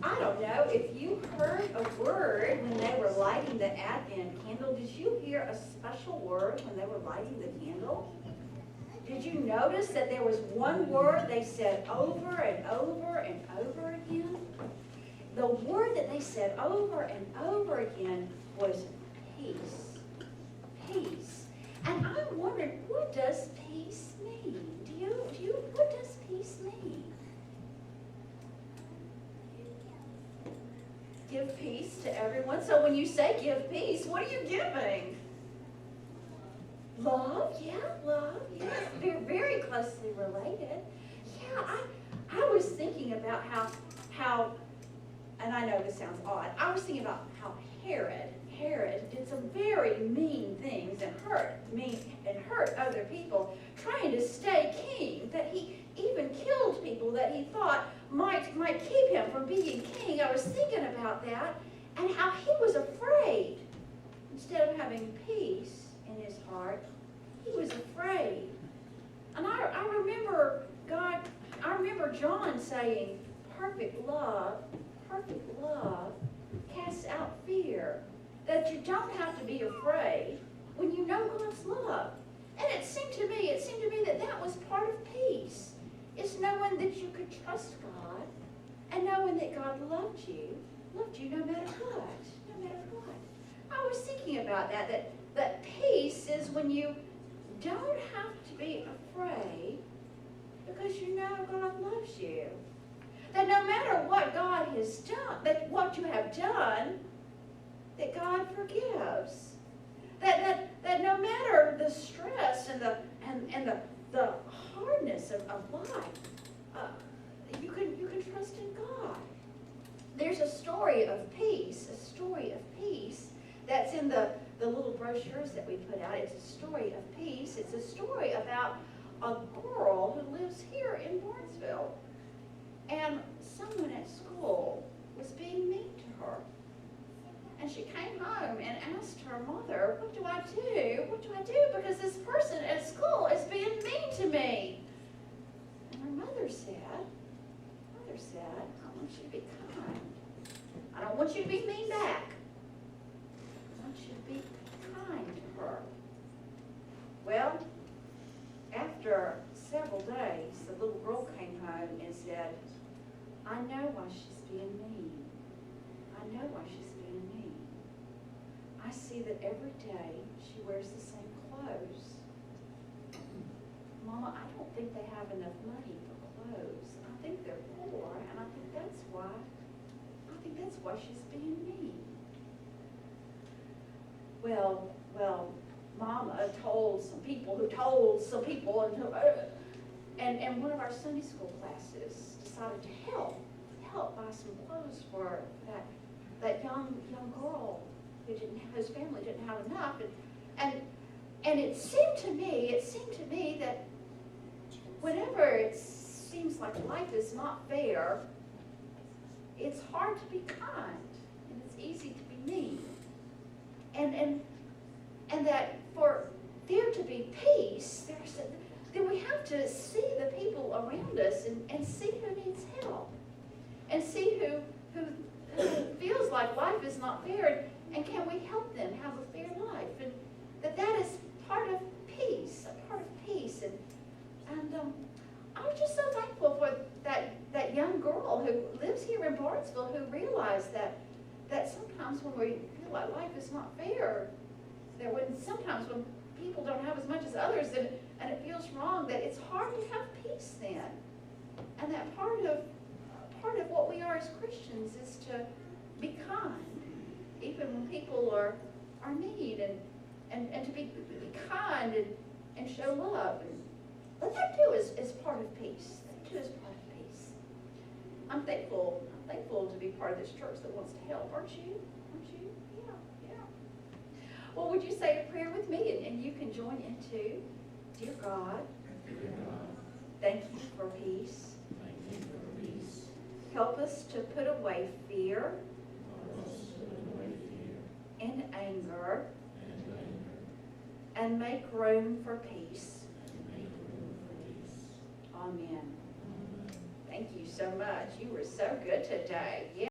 I don't know if you heard a word when they were lighting the Advent candle. Did you hear a special word when they were lighting the candle? Did you notice that there was one word they said over and over and over again? The word that they said over and over again was peace. Peace. And I'm wondering, what does peace mean? What does peace mean? Give peace to everyone. So when you say give peace, what are you giving? Love, yeah, love, yes. They're very closely related. Yeah, I was thinking about how, and I know this sounds odd, I was thinking about how Herod did some very mean things and hurt other people trying to stay king, that he even killed people that he thought might keep him from being king. I was thinking about that and how he was afraid. Instead of having peace in his heart, he was afraid. And I remember John saying, perfect love casts out fear. That you don't have to be afraid when you know God's love. And it seemed to me that was part of peace. It's knowing that you could trust God and knowing that God loved you no matter what. I was thinking about that peace is when you don't have to be afraid because you know God loves you. That no matter what God has done, that what you have done, that God forgives. That no matter the stress and the hardness of life, you can trust in God. There's a story of peace that's in the little brochures that we put out. It's a story of peace. It's a story about a girl who lives here in Barnesville. And someone at school was being mean to her. And she came home and asked her mother, what do I do? What do I do? Because this person at school is being mean to me. And her mother said, I want you to be kind. I don't want you to be mean back. I want you to be kind to her. Well, after several days, the little girl came home and said, I know why she's being mean. I know why she's being mean. I see that every day she wears the same clothes. Mama, I don't think they have enough money for clothes. I think they're poor, and I think that's why she's being mean. Well, Mama told some people, and one of our Sunday school classes decided to help buy some clothes for that young girl whose family didn't have enough, and it seemed to me that whenever it seems like life is not fair, it's hard to be kind and it's easy to be mean, and that for there to be peace, then we have to see the people around us and see who needs help, and see who feels like life is not fair, and can we help them have a fair life, and that is part of peace, and I was just so thankful for that young girl who lives here in Barnesville, who realized that sometimes when we feel like life is not fair, sometimes when people don't have as much as others, and it feels wrong, that it's hard to have peace then. And that part of what we are as Christians is to be kind, even when people are mean, and to be kind and show love. But that too is part of peace. That too is part of peace. I'm thankful to be part of this church that wants to help, aren't you? Yeah. Well, would you say a prayer with me, and you can join in too? Dear God, thank you for peace. Help us to put away fear and anger and make room for peace. Amen. Thank you so much. You were so good today. Yeah.